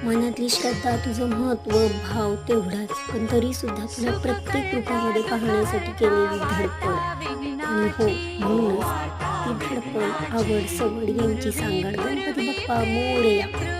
मनातली श्रद्धा, तुझं महत्त्व, भाव तेवढाच, पण तरीसुद्धा तुला प्रत्येक रूपामध्ये पाहण्यासाठी केलेली धडपड. आणि हो, म्हणूनच ती धडपड, आवड, सवड यांची सांगड गणपती बाप्पा मोरया.